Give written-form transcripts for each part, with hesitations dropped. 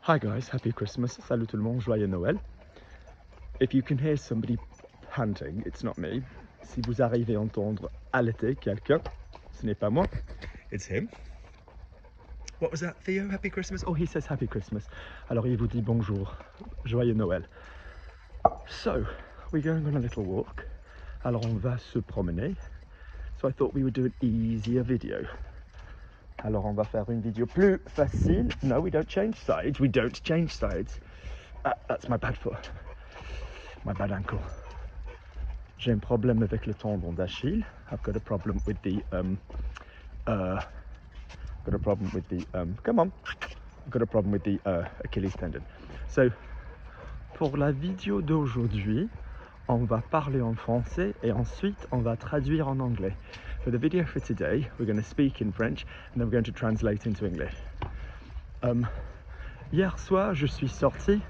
Hi guys, happy Christmas. Salut tout le monde, joyeux Noël. If you can hear somebody panting, it's not me. Si vous arrivez à entendre allaiter quelqu'un, ce n'est pas moi, it's him. What was that, Theo? Happy Christmas? Oh, he says happy Christmas. Alors il vous dit bonjour, joyeux Noël. So, we're going on a little walk. Alors on va se promener. So I thought we would do an easier video. Alors on va faire une vidéo plus facile. No, we don't change sides. We don't change sides. That's my bad foot. My bad ankle. J'ai un problème avec le tendon d'Achille. I've got a problem with the Achilles tendon. So, pour la vidéo d'aujourd'hui, on va parler en français et ensuite on va traduire en anglais. For the video for today, we're going to speak in French and then we're going to translate into English. Hier soir, je suis sorti,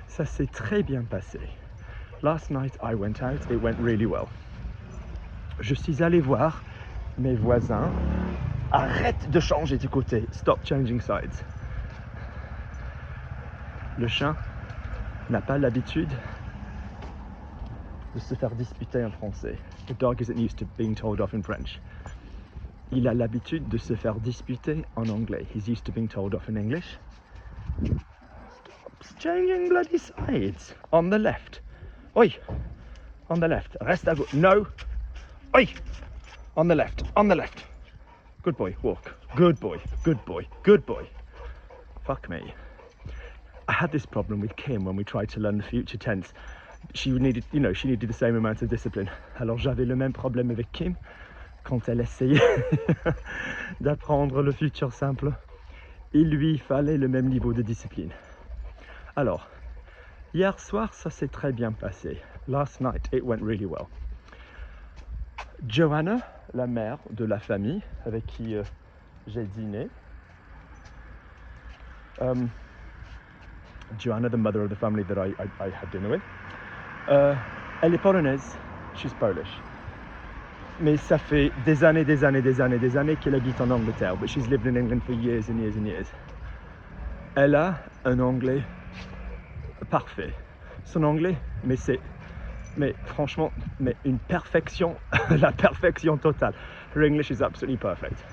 ça s'est très bien passé. Last night I went out, it went really well. Je suis allé voir mes voisins. Arrête de changer de côté, stop changing sides. Le chien n'a pas l'habitude de se faire disputer en français. The dog isn't used to being told off in French. Il a l'habitude de se faire disputer en anglais. He's used to being told off in English. Stop changing bloody sides. On the left. Oi! On the left. Reste à gauche. No! Oi! On the left. On the left. Good boy. Walk. Good boy. Good boy. Good boy. Fuck me. I had this problem with Kim when we tried to learn the future tense. She needed the same amount of discipline. Alors j'avais le même problème avec Kim quand elle essayait d'apprendre le futur simple. Il lui fallait le même niveau de discipline. Alors, hier soir, ça s'est très bien passé. Last night, it went really well. Joanna, la mère de la famille avec qui j'ai dîné. Joanna, the mother of the family that I had dinner with. Elle est polonaise, she's Polish. Mais ça fait des années qu'elle habite en Angleterre. But she's lived in England for years and years and years. Elle a un anglais parfait. Son anglais, mais franchement, une perfection, la perfection totale. Her English is absolutely perfect.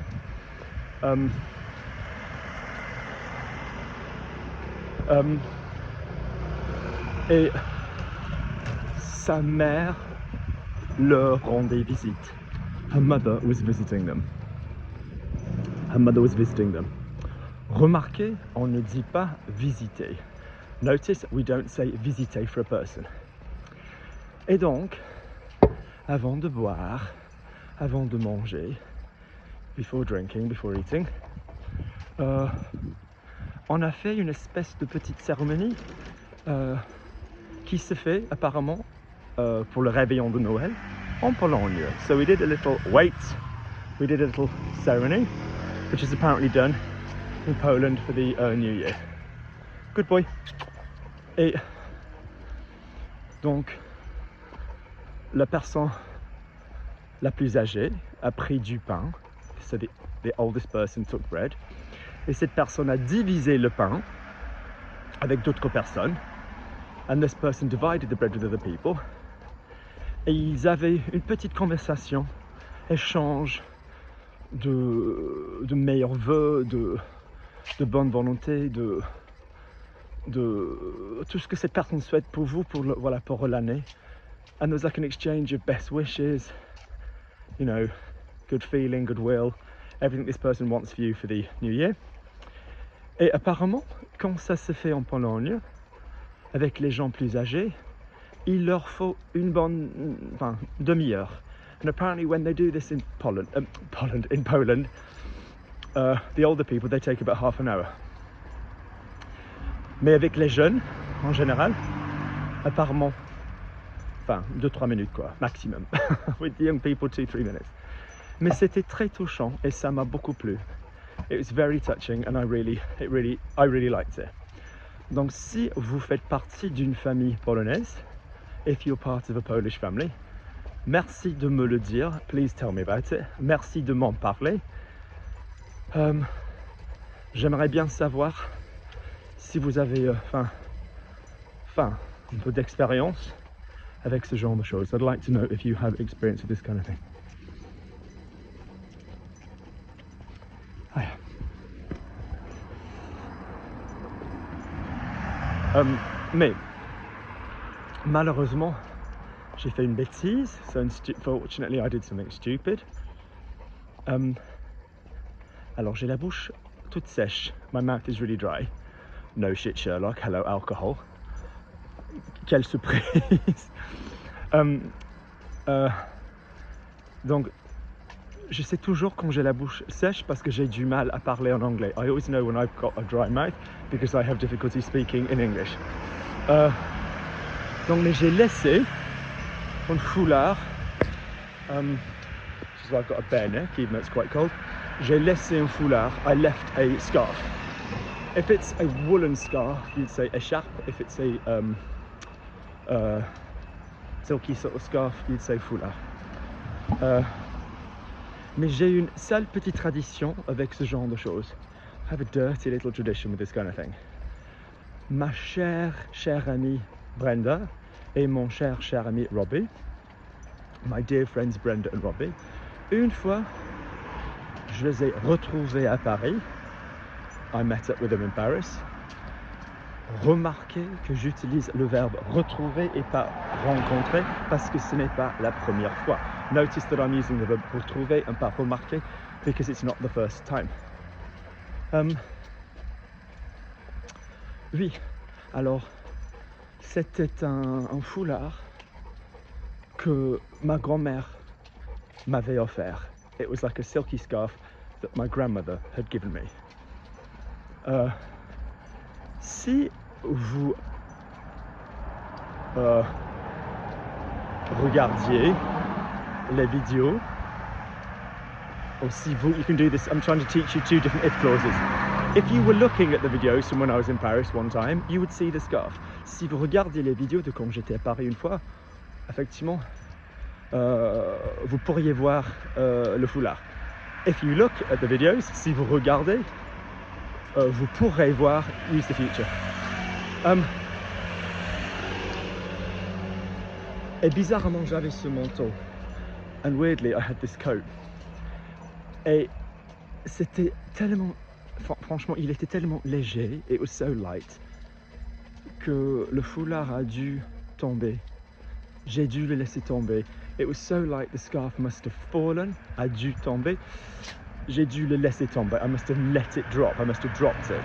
Et sa mère leur rendait visite. Her mother was visiting them. Remarquez, on ne dit pas visiter. Notice, we don't say visiter for a person. Et donc, avant de boire, avant de manger, before drinking, before eating, on a fait une espèce de petite cérémonie qui se fait apparemment pour le réveillon de Noël en Pologne. So we did a little ceremony, which is apparently done in Poland for the New Year. Good boy. Et donc, la personne la plus âgée a pris du pain. So the oldest person took bread. Et cette personne a divisé le pain avec d'autres personnes. And this person divided the bread with other people. Et ils avaient une petite conversation, échange de meilleurs vœux, de bonne volonté, de tout ce que cette personne souhaite pour vous, pour l'année. And there's like an exchange of best wishes, good feeling, goodwill, everything this person wants for you for the new year. Et apparemment, quand ça se fait en Pologne, avec les gens plus âgés, il leur faut une bonne demi-heure. And apparently when they do this in Poland, the older people, they take about half an hour. Mais avec les jeunes, en général, apparemment, 2-3 minutes quoi, maximum. With the young people, 2-3 minutes. Mais c'était très touchant et ça m'a beaucoup plu. It was very touching and I really liked it. Donc si vous faites partie d'une famille polonaise, if you're part of a Polish family, merci de me le dire, please tell me about it. Merci de m'en parler. J'aimerais bien savoir si vous avez un peu d'expérience avec ce genre de choses. I'd like to know if you have experience with this kind of thing. Mais malheureusement, j'ai fait une bêtise. So fortunately, I did something stupid. Alors j'ai la bouche toute sèche. My mouth is really dry. No shit, Sherlock. Hello, alcohol. Quelle surprise. Donc, je sais toujours quand j'ai la bouche sèche parce que j'ai du mal à parler en anglais. I always know when I've got a dry mouth because I have difficulty speaking in English. Donc, mais j'ai laissé un foulard. So I've got a bare neck, even though it's quite cold. J'ai laissé un foulard. I left a scarf. If it's a woolen scarf, you'd say écharpe. If it's a silky sort of scarf, you'd say foulard. Mais j'ai une seule petite tradition avec ce genre de choses. I have a dirty little tradition with this kind of thing. Ma chère amie Brenda et mon cher ami Robbie, my dear friends Brenda and Robbie, une fois, je les ai retrouvés à Paris. I met up with them in Paris. Remarquez que j'utilise le verbe retrouver et pas rencontrer parce que ce n'est pas la première fois. Notice that I'm using the verb retrouver and pas remarquer because it's not the first time. Oui, alors c'était un foulard que ma grand-mère m'avait offert. It was like a silky scarf that my grandmother had given me. Si vous regardiez les vidéos, or si vous, you can do this, I'm trying to teach you two different if clauses. If you were looking at the videos from when I was in Paris one time, you would see the scarf. Si vous regardiez les vidéos de quand j'étais à Paris une fois, effectivement, vous pourriez voir le foulard. If you look at the videos, si vous regardez, vous pourrez voir use the future. Et bizarrement, j'avais ce manteau. And weirdly, I had this coat. Et c'était tellement, franchement, il était tellement léger, it was so light, que le foulard a dû tomber. J'ai dû le laisser tomber. It was so light, the scarf must have fallen, a dû tomber. J'ai dû le laisser tomber. I must have let it drop. I must have dropped it.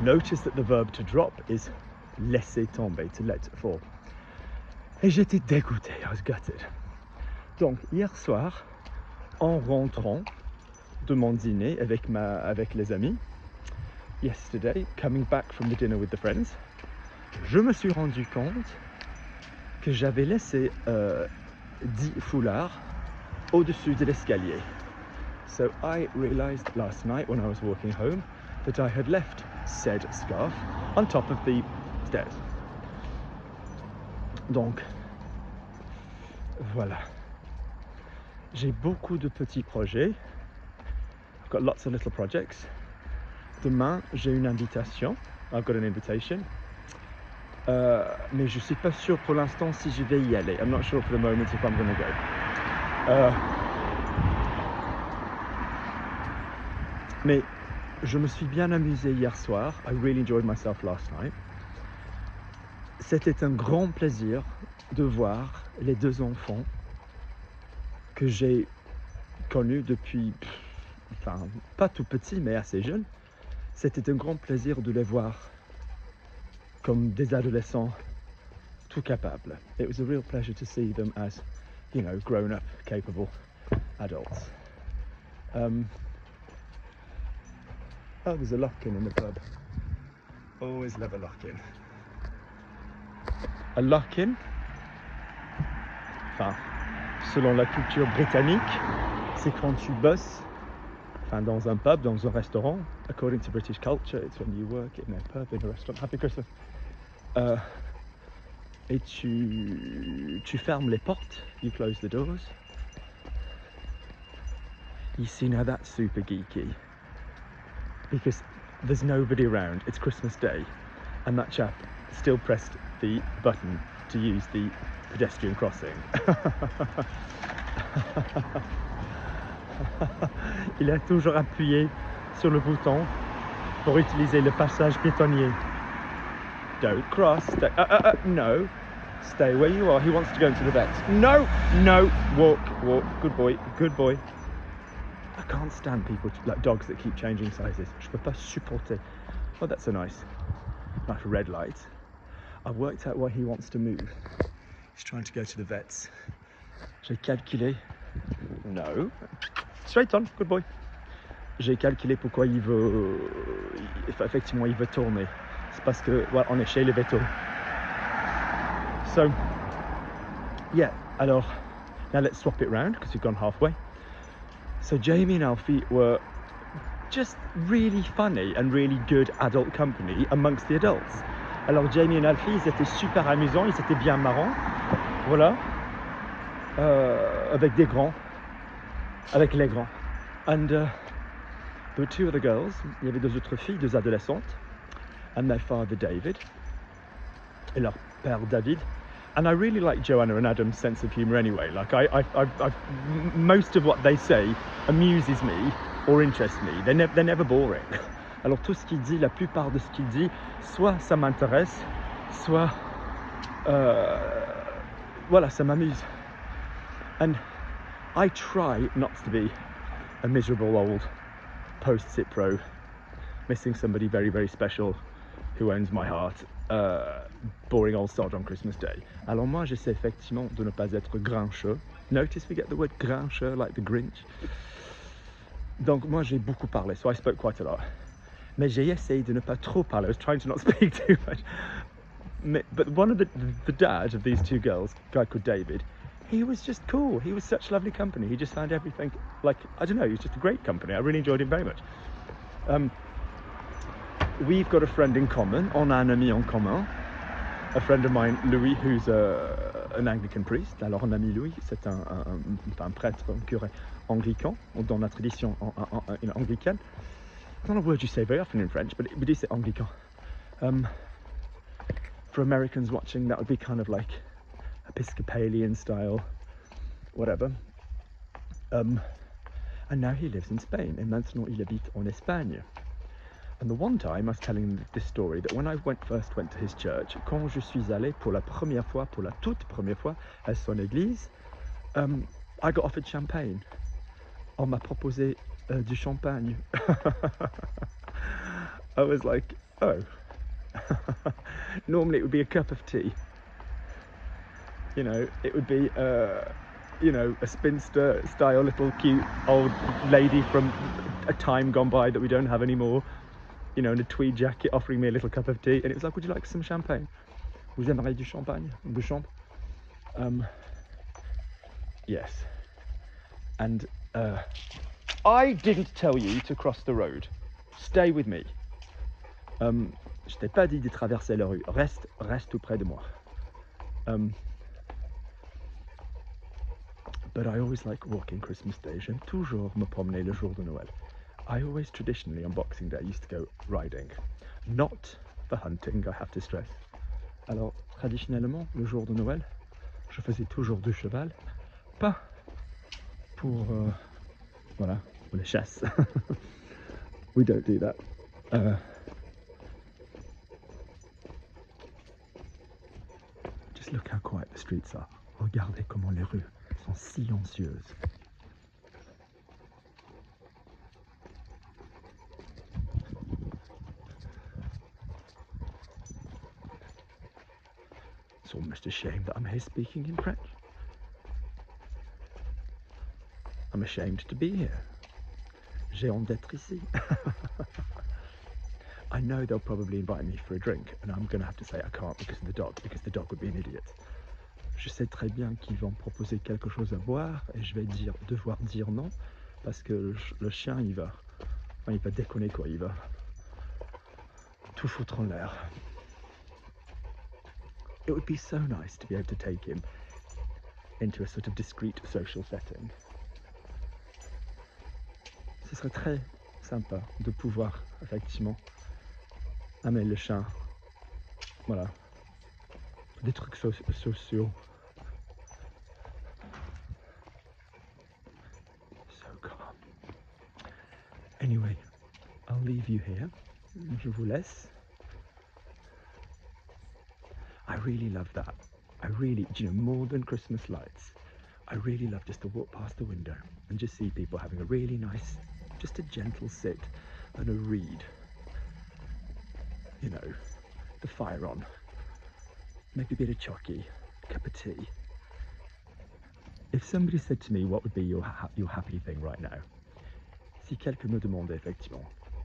Notice that the verb to drop is laisser tomber, to let fall. Et j'étais dégoûté. I was gutted. Donc, hier soir, en rentrant de mon dîner avec les amis, yesterday, coming back from the dinner with the friends, je me suis rendu compte que j'avais laissé 10 foulards au-dessus de l'escalier. So I realized last night when I was walking home that I had left said scarf on top of the stairs. Donc, voilà. J'ai beaucoup de petits projets. I've got lots of little projects. Demain, j'ai une invitation. I've got an invitation. Mais je suis pas sûr pour l'instant si je vais y aller. I'm not sure for the moment if I'm going to go. Mais je me suis bien amusé hier soir. I really enjoyed myself last night. C'était un grand plaisir de voir les deux enfants que j'ai connus depuis, enfin, pas tout petit, mais assez jeune. C'était un grand plaisir de les voir comme des adolescents tout capables. It was a real pleasure to see them as, you know, grown-up, capable adults. Oh, there's a lock-in in the pub. Always love a lock-in. A lock-in, enfin, selon la culture britannique, c'est quand tu bosses, enfin, dans un pub, dans un restaurant. According to British culture, it's when you work in a pub, in a restaurant. Happy Christmas. Et tu fermes les portes, you close the doors. You see, now that's super geeky. Because there's nobody around, it's Christmas Day, and that chap still pressed the button to use the pedestrian crossing. Il a toujours appuyé sur le bouton pour utiliser le passage piétonnier. Don't cross, stay, no, stay where you are, he wants to go into the vets. No, no, walk, walk, good boy, good boy. I can't stand people, like dogs that keep changing sizes. Je peux pas supporter. Oh, that's a nice red light. I've worked out why he wants to move. He's trying to go to the vets. J'ai calculé. No. Straight on, good boy. J'ai calculé pourquoi il veut. Effectivement, il veut tourner. C'est parce que, well, on est chez les vétos. So, yeah, alors, now let's swap it round because we've gone halfway. So Jamie and Alfie were just really funny and really good adult company amongst the adults. Alors Jamie et Alfie, ils étaient super amusants, ils étaient bien marrants, voilà, avec des grands, avec les grands. And there were two other girls, il y avait deux autres filles, deux adolescentes, and their father David, et leur père David. And I really like Joanna and Adam's sense of humour anyway. Like most of what they say amuses me or interests me. They're never boring. Alors tout ce qu'il dit, la plupart de ce qu'il dit, soit ça m'intéresse, soit voilà, ça m'amuse. And I try not to be a miserable old post-sit pro, missing somebody very, very special who owns my heart. Boring old sod on Christmas Day. Alors moi j'essaie effectivement de ne pas être grincheux. Notice we get the word grincheux like the Grinch. Donc moi j'ai beaucoup parlé, so I spoke quite a lot. Mais j'ai essayé de ne pas trop parler. I was trying to not speak too much. But one of the dad of these two girls, a guy called David, he was just cool. He was such lovely company. He just found everything like, I don't know, he was just a great company. I really enjoyed him very much. We've got a friend in common, on a un ami en commun, a friend of mine, Louis, who's an Anglican priest. Alors, un ami Louis, c'est un prêtre, un curé anglican, dans la tradition anglicane. It's not a word you say very often in French, but we do say Anglican. For Americans watching, that would be kind of like Episcopalian style, whatever. And now he lives in Spain, et maintenant il habite en Espagne. And the one time I was telling this story that when I first went to his church, quand je suis allé pour la première fois, pour la toute première fois à son église, I got offered champagne. On m'a proposé du champagne. I was like, oh. Normally it would be a cup of tea. You know, it would be, you know, a spinster style little cute old lady from a time gone by that we don't have anymore. You know, in a tweed jacket offering me a little cup of tea, and it was like, would you like some champagne? Vous aimeriez du champagne? De chambre? Yes. And I didn't tell you to cross the road. Stay with me. Je t'ai pas dit de traverser la rue. Reste tout près de moi. But I always like walking Christmas Day. J'aime toujours me promener le jour de Noël. I always traditionally on Boxing Day used to go riding, not for hunting, I have to stress. Alors traditionnellement, le jour de Noël, je faisais toujours du cheval, pas pour voilà, pour les chasses. We don't do that. Just look how quiet the streets are. Regardez comment les rues sont silencieuses. It's almost a shame that I'm here speaking in French. I'm ashamed to be here. J'ai honte d'être ici. I know they'll probably invite me for a drink, and I'm going to have to say I can't because the dog would be an idiot. Je sais très bien qu'ils vont proposer quelque chose à boire, et je vais devoir dire non, parce que le chien, il va déconner quoi, il va tout foutre en l'air. It would be so nice to be able to take him into a sort of discreet social setting. Ce serait sympa de pouvoir effectivement amener le chien, voilà, des trucs sociaux. So calm. Anyway, I'll leave you here. Je vous laisse. I really love that. I really, you know, more than Christmas lights, I really love just to walk past the window and just see people having a really nice, just a gentle sit and a read. You know, the fire on, maybe a bit of chocky, cup of tea. If somebody said to me, what would be your happy thing right now? Si quelqu'un me demandait effectivement,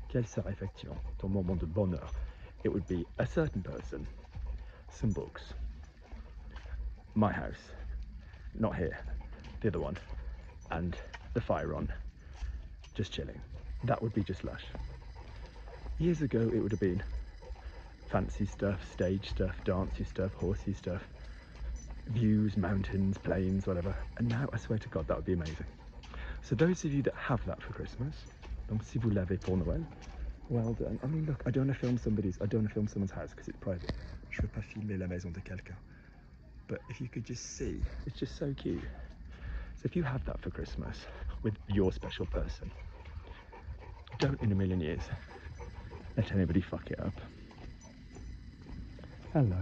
quel serait effectivement ton moment de bonheur, it would be a certain person, some books, my house, not here, the other one, and the fire on, just chilling. That would be just lush. Years ago it would have been fancy stuff, stage stuff, dancey stuff, horsey stuff, views, mountains, plains, whatever. And now I swear to God that would be amazing. So those of you that have that for Christmas, donc si vous l'avez pour Noël, well done. I mean look, I don't want to film someone's house because it's private. Je veux pas filmer la maison de quelqu'un. But if you could just see, it's just so cute. So if you have that for Christmas with your special person, don't in a million years let anybody fuck it up. Hello.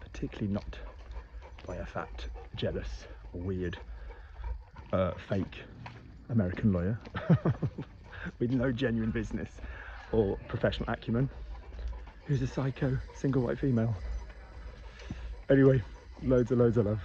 Particularly not by a fat, jealous, weird, fake American lawyer with no genuine business or professional acumen, who's a psycho single white female. Anyway, loads of love.